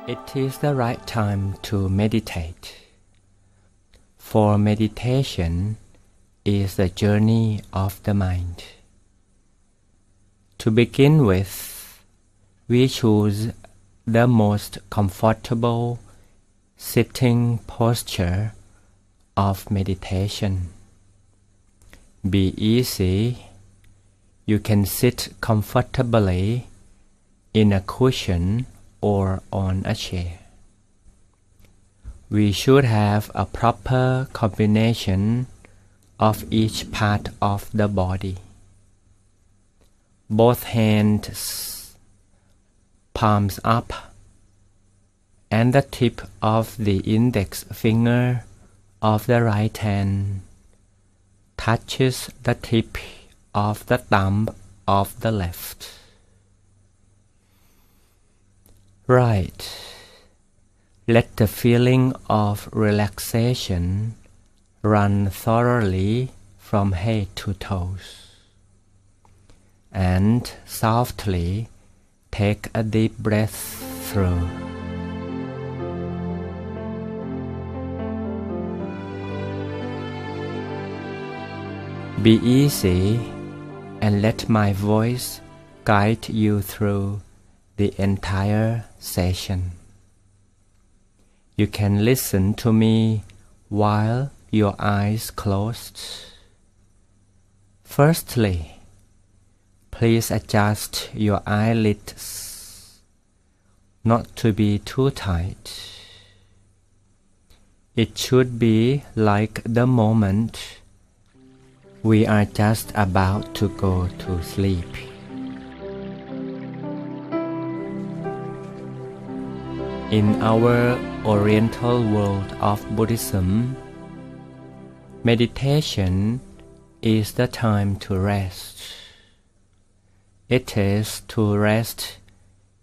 It is the right time to meditate, for meditation is the journey of the mind. To begin with, we choose the most comfortable sitting posture of meditation. Be easy. You can sit comfortably in a cushion or on a chair. We should have a proper combination of each part of the body. Both hands, palms up, and the tip of the index finger of the right hand touches the tip of the thumb of the left. Right. Let the feeling of relaxation run thoroughly from head to toes. And softly take a deep breath through. Be easy and let my voice guide you through the entire session. You can listen to me while your eyes closed. Firstly, please adjust your eyelids not to be too tight. It should be like the moment we are just about to go to sleep. In our Oriental world of Buddhism, meditation is the time to rest. It is to rest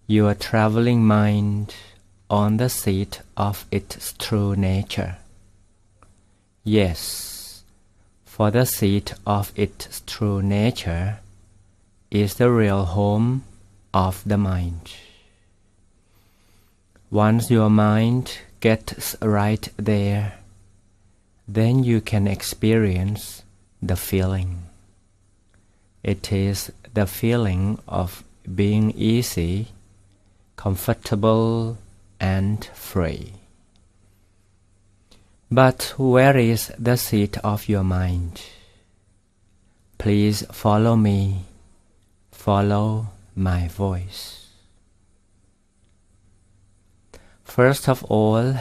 your traveling mind on the seat of its true nature. Yes, for the seat of its true nature is the real home of the mind. Once your mind gets right there, then you can experience the feeling. It is the feeling of being easy, comfortable, and free. But where is the seat of your mind? Please follow me. Follow my voice. First of all,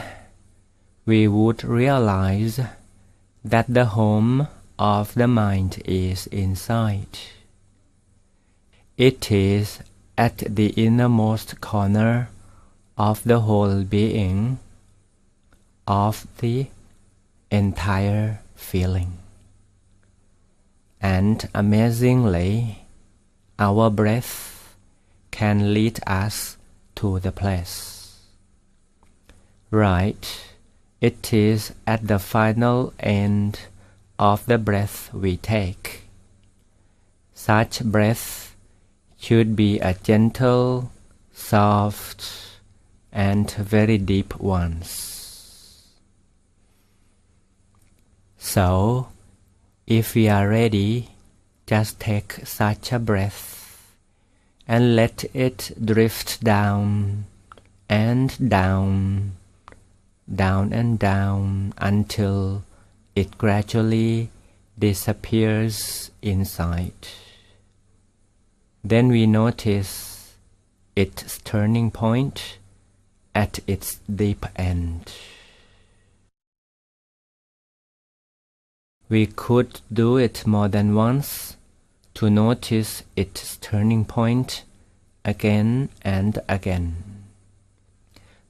we would realize that the home of the mind is inside. It is at the innermost corner of the whole being, of the entire feeling. And amazingly, our breath can lead us to the place. Right, it is at the final end of the breath we take. Such breath should be a gentle, soft, and very deep ones. So, if we are ready, just take such a breath and let it drift down and down, down and down until it gradually disappears inside. Then we notice its turning point at its deep end. We could do it more than once to notice its turning point again and again.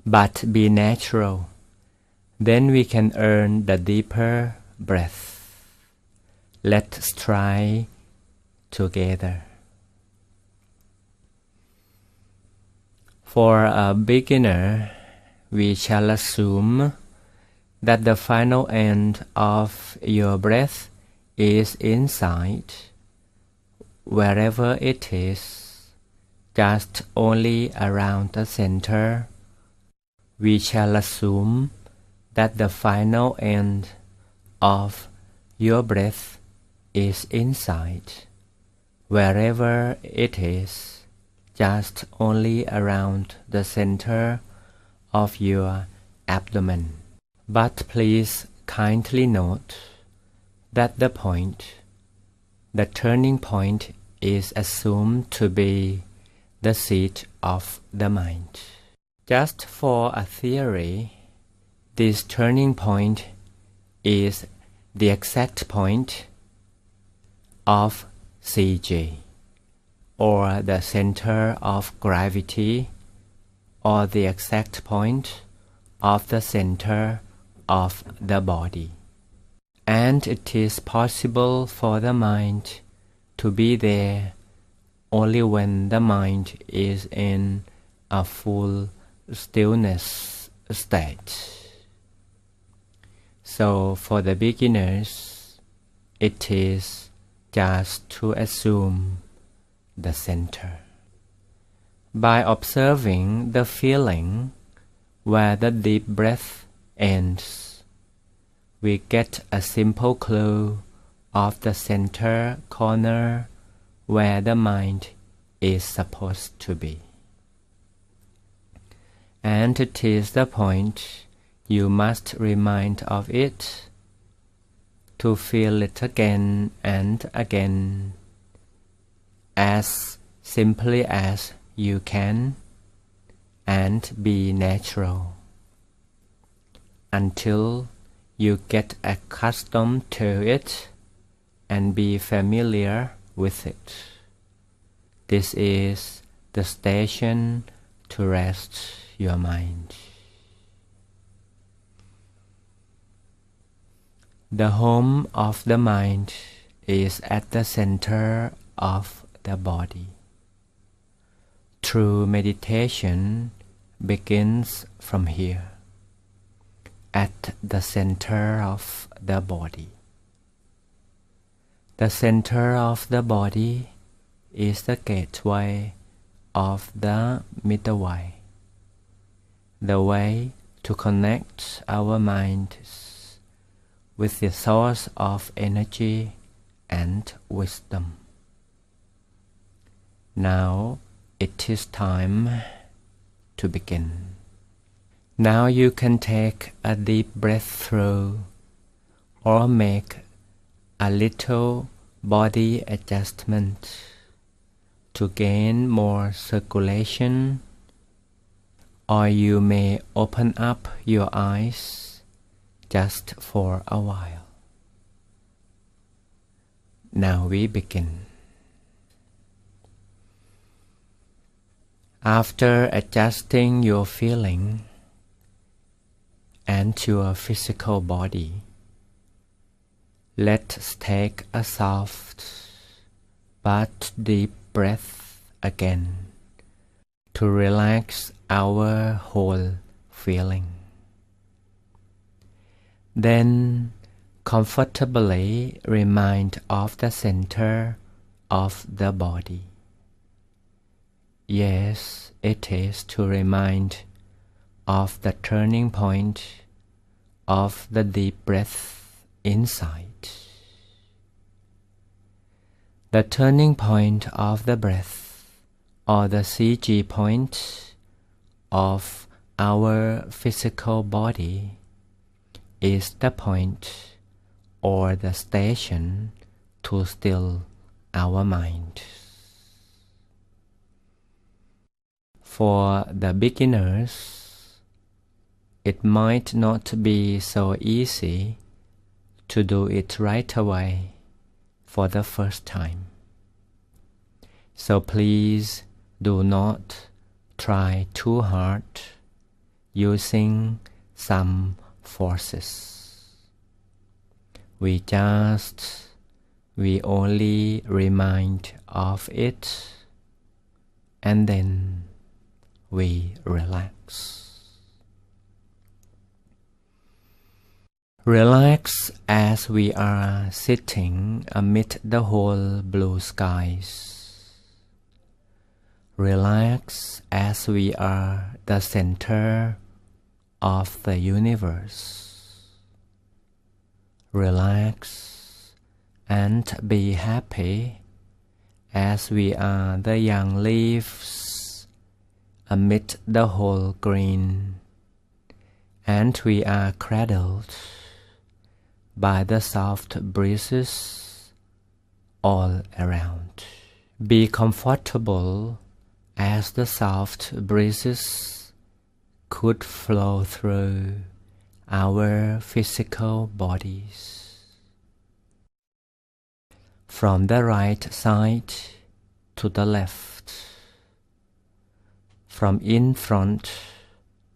But be natural. Then we can earn the deeper breath. Let's try together. For a beginner, we shall assume that the final end of your breath is inside, wherever it is, just only around the center we shall assume that the final end of your breath is inside, wherever it is, just only around the center of your abdomen. But please kindly note that the turning point is assumed to be the seat of the mind. Just for a theory, this turning point is the exact point of CG, or the center of gravity, or the exact point of the center of the body. And it is possible for the mind to be there only when the mind is in a full stillness state. So for the beginners, it is just to assume the center. By observing the feeling where the deep breath ends, we get a simple clue of the center corner where the mind is supposed to be. And it is the point you must remind of it, to feel it again and again, as simply as you can, and be natural, until you get accustomed to it and be familiar with it. This is the station to rest your mind. The home of the mind is at the center of the body. True meditation begins from here, at the center of the body. The center of the body is the gateway of the middle way, the way to connect our minds with the source of energy and wisdom. Now it is time to begin. Now you can take a deep breath through, or make a little body adjustment to gain more circulation, or you may open up your eyes just for a while. Now we begin. After adjusting your feeling and your physical body, let's take a soft but deep breath again to relax our whole feeling. Then comfortably remind of the center of the body. Yes, it is to remind of the turning point of the deep breath inside. The turning point of the breath, or the CG point of our physical body, is the point or the station to still our mind. For the beginners, it might not be so easy to do it right away for the first time. So please do not try too hard using some forces. We only remind of it, and then we relax. Relax as we are sitting amid the whole blue skies. Relax as we are the center of the universe. Relax and be happy as we are the young leaves amid the whole green, and we are cradled by the soft breezes all around. Be comfortable as the soft breezes could flow through our physical bodies. From the right side to the left, from in front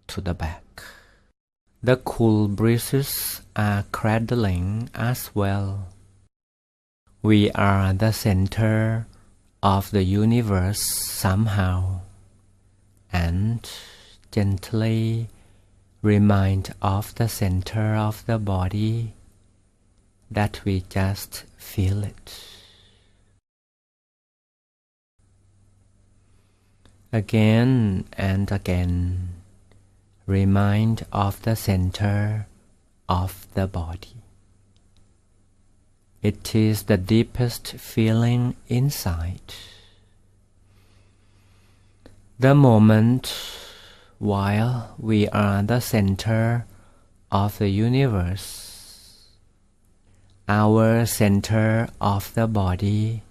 to the back. The cool breezes are cradling as well. We are the center of the universe somehow, and gently remind of the center of the body that we just feel it. Again and again, remind of the center of the body. It is the deepest feeling inside. The moment while we are the center of the universe, our center of the body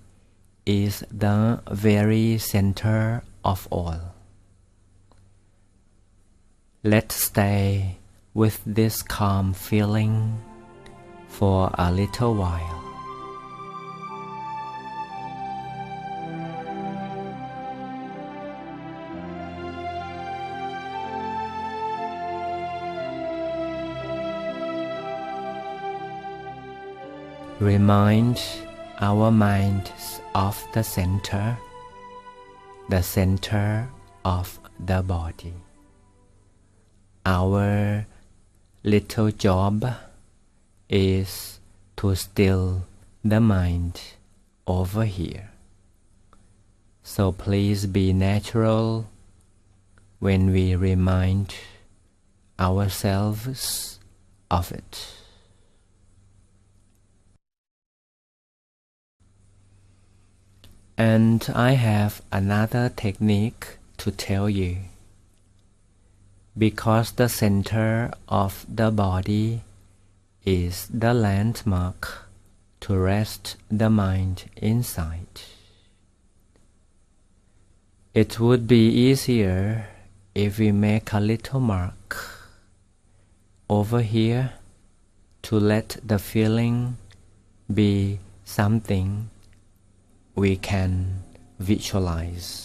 is the very center of all. Let's stay with this calm feeling for a little while. Remind our minds of the center of the body. Our little job is to still the mind over here. So please be natural when we remind ourselves of it. And I have another technique to tell you. Because the center of the body is the landmark to rest the mind inside. It would be easier if we make a little mark over here to let the feeling be something we can visualize.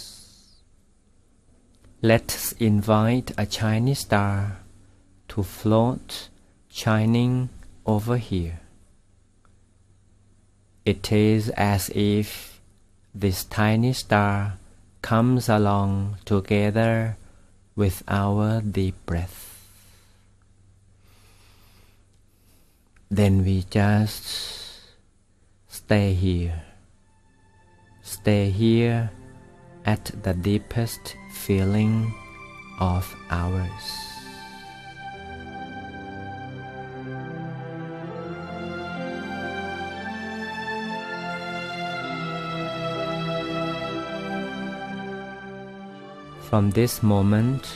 Let's invite a Chinese star to float shining over here. It is as if this tiny star comes along together with our deep breath. Then we just stay here. Stay here at the deepest feeling of ours. From this moment,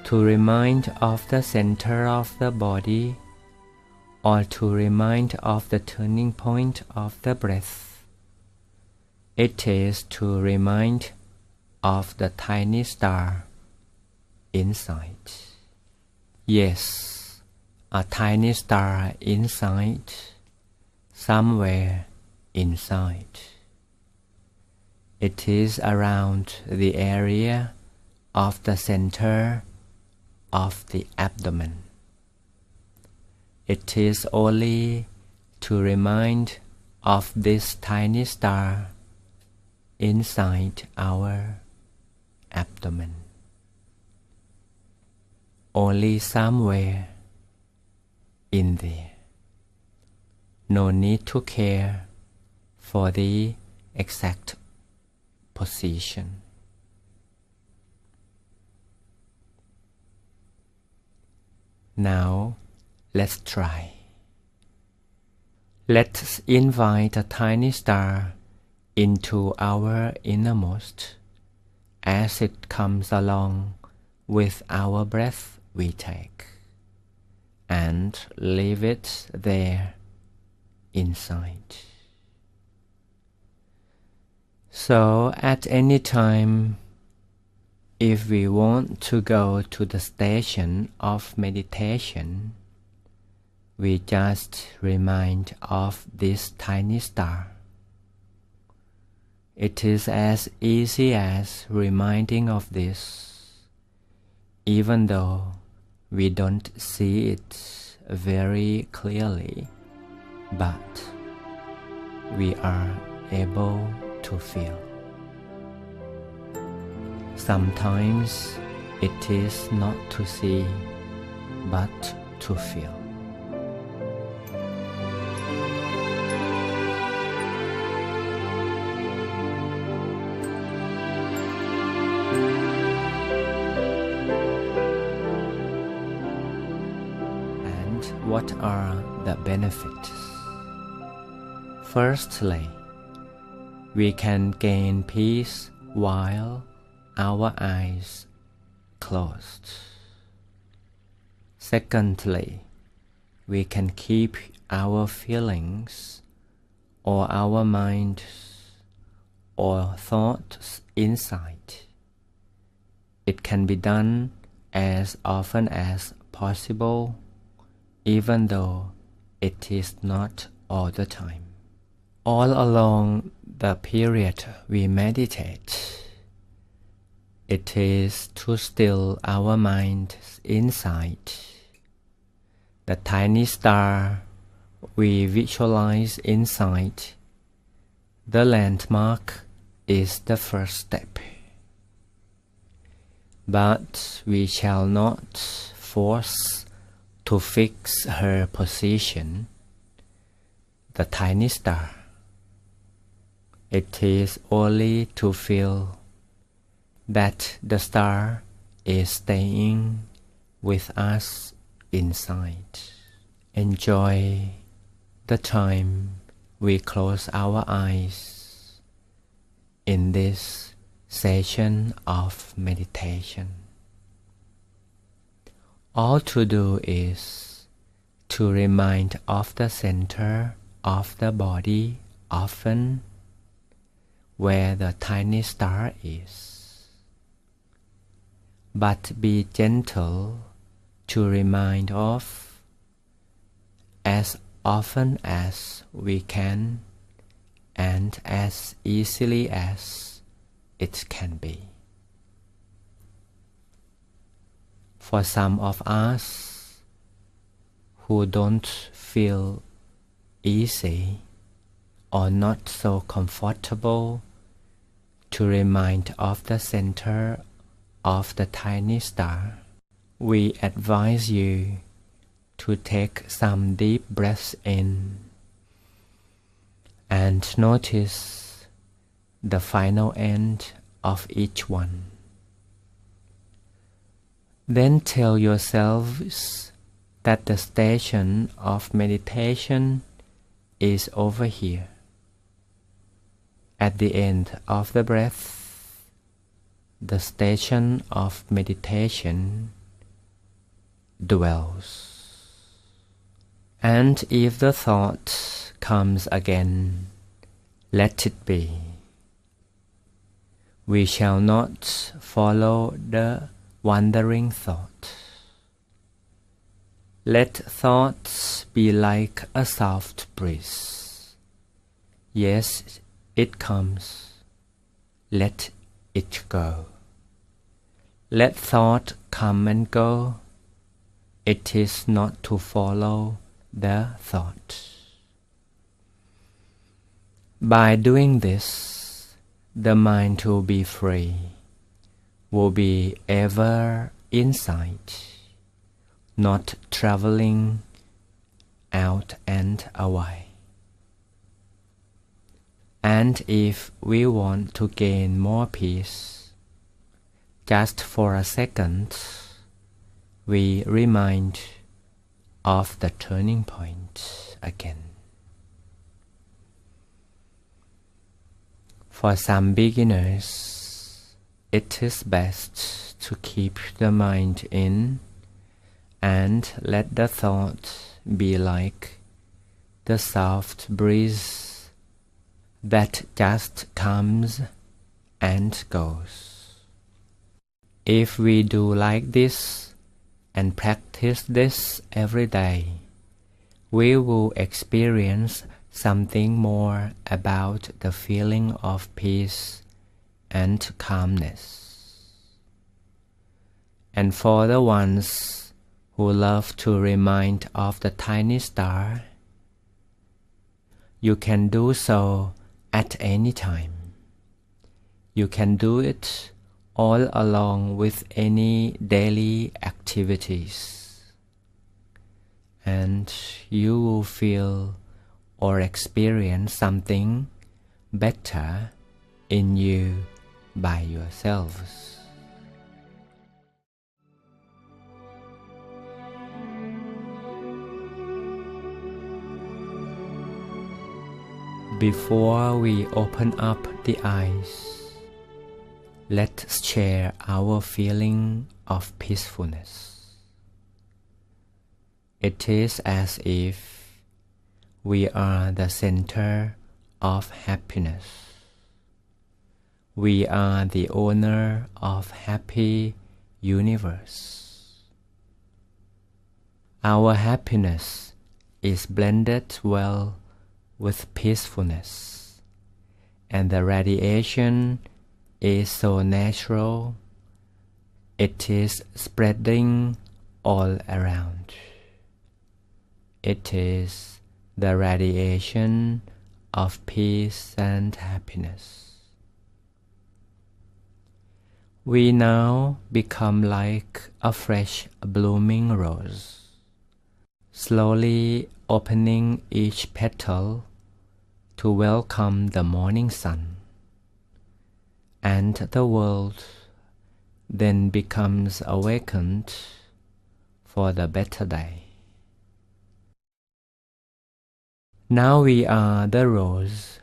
to remind of the center of the body, or to remind of the turning point of the breath, it is to remind of the tiny star inside. Yes, a tiny star inside, somewhere inside. It is around the area of the center of the abdomen. It is only to remind of this tiny star inside our abdomen. Only somewhere in there. No need to care for the exact position. Now, let's try. Let's invite a tiny star into our innermost as it comes along with our breath we take, and leave it there inside. So at any time, if we want to go to the station of meditation, we just remind of this tiny star. It is as easy as reminding of this, even though we don't see it very clearly, but we are able to feel. Sometimes it is not to see, but to feel. And what are the benefits? Firstly, we can gain peace while our eyes closed. Secondly, we can keep our feelings or our minds or thoughts inside. It can be done as often as possible, even though it is not all the time. All along the period we meditate, it is to still our mind inside. The tiny star we visualize inside, the landmark, is the first step. But we shall not force to fix her position, the tiny star. It is only to feel that the star is staying with us inside. Enjoy the time we close our eyes in this session of meditation. All to do is to remind of the center of the body often, where the tiny star is. But be gentle to remind of as often as we can and as easily as it can be. For some of us who don't feel easy or not so comfortable to remind of the center of the tiny star, we advise you to take some deep breaths in and notice the final end of each one. Then tell yourselves that the station of meditation is over here. At the end of the breath, the station of meditation dwells. And if the thought comes again, let it be. We shall not follow the wandering thought. Let thoughts be like a soft breeze. Yes, it comes. Let it go. Let thought come and go. It is not to follow the thought. By doing this, the mind will be free, will be ever inside, not traveling out and away. And if we want to gain more peace, just for a second, we remind of the turning point again. For some beginners, it is best to keep the mind in and let the thought be like the soft breeze that just comes and goes. If we do like this and practice this every day, we will experience something more about the feeling of peace and calmness. And for the ones who love to remind of the tiny star, you can do so at any time. You can do it all along with any daily activities, and you will feel or experience something better in you by yourselves. Before we open up the eyes, let's share our feeling of peacefulness. It is as if we are the center of happiness. We are the owner of happy universe. Our happiness is blended well with peacefulness, and the radiation is so natural, it is spreading all around. It is the radiation of peace and happiness. We now become like a fresh blooming rose, slowly opening each petal to welcome the morning sun, and the world then becomes awakened for the better day. Now we are the rose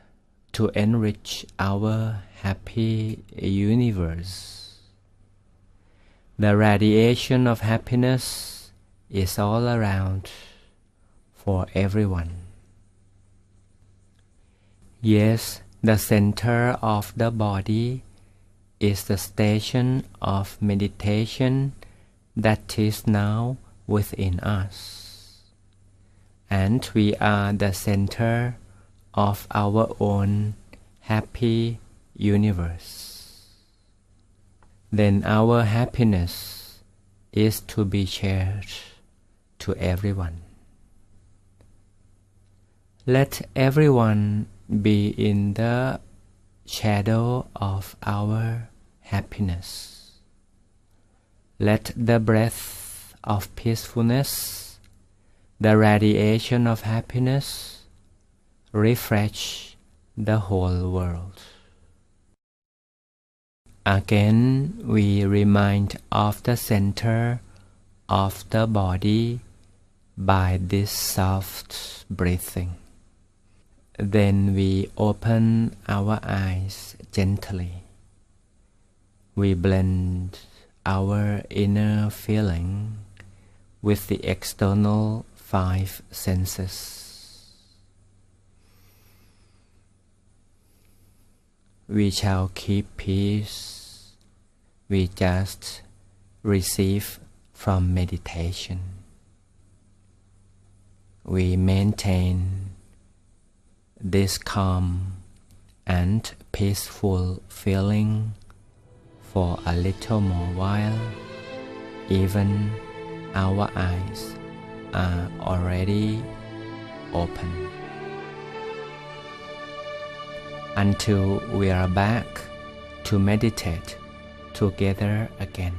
to enrich our happy universe. The radiation of happiness is all around for everyone. Yes, the center of the body is the station of meditation that is now within us. And we are the center of our own happy universe. Then our happiness is to be shared to everyone. Let everyone be in the shadow of our happiness. Let the breath of peacefulness, the radiation of happiness, refresh the whole world. Again, we remind of the center of the body by this soft breathing. Then we open our eyes gently. We blend our inner feeling with the external 5 senses. We shall keep peace. We just receive from meditation. We maintain this calm and peaceful feeling for a little more while. Even our eyes are already open. Until we are back to meditate together again.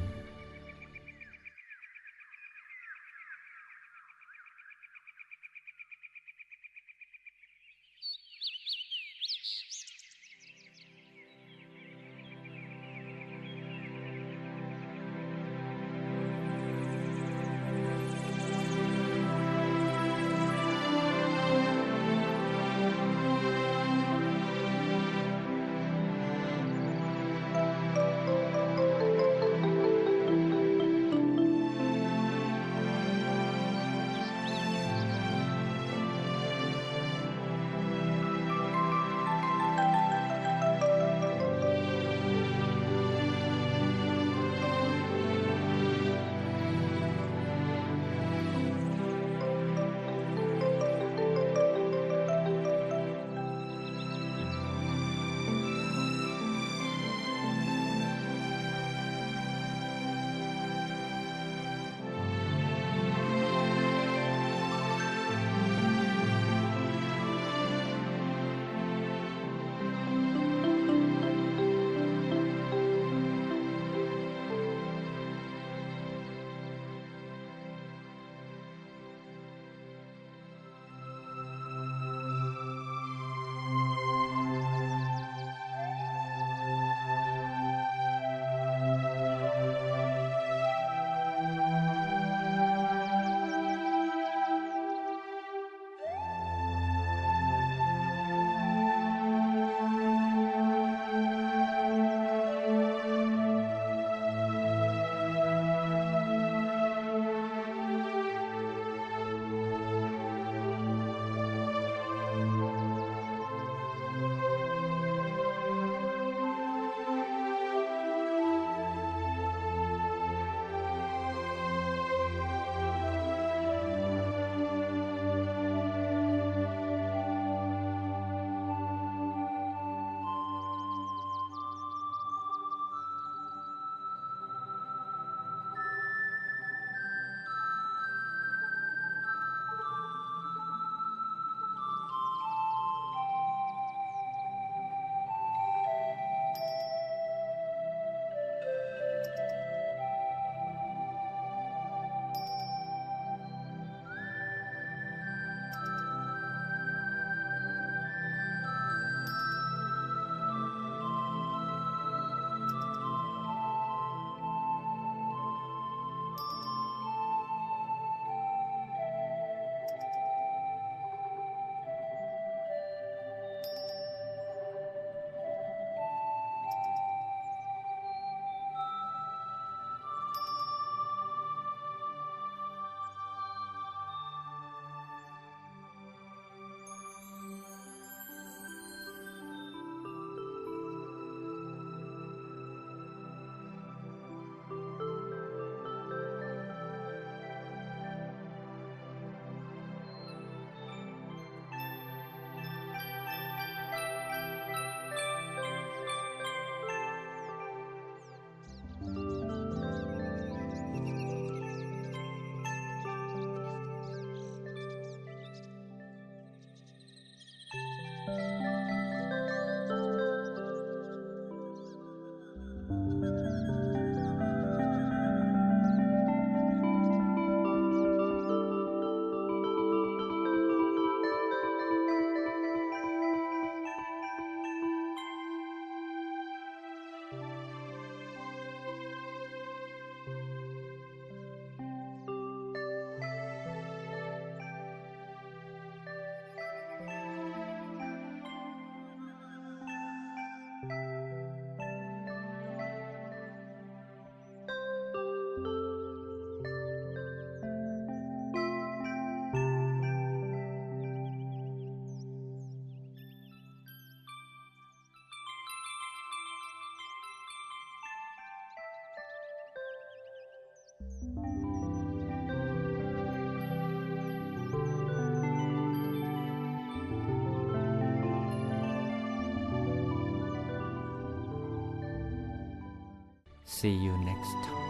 See you next time.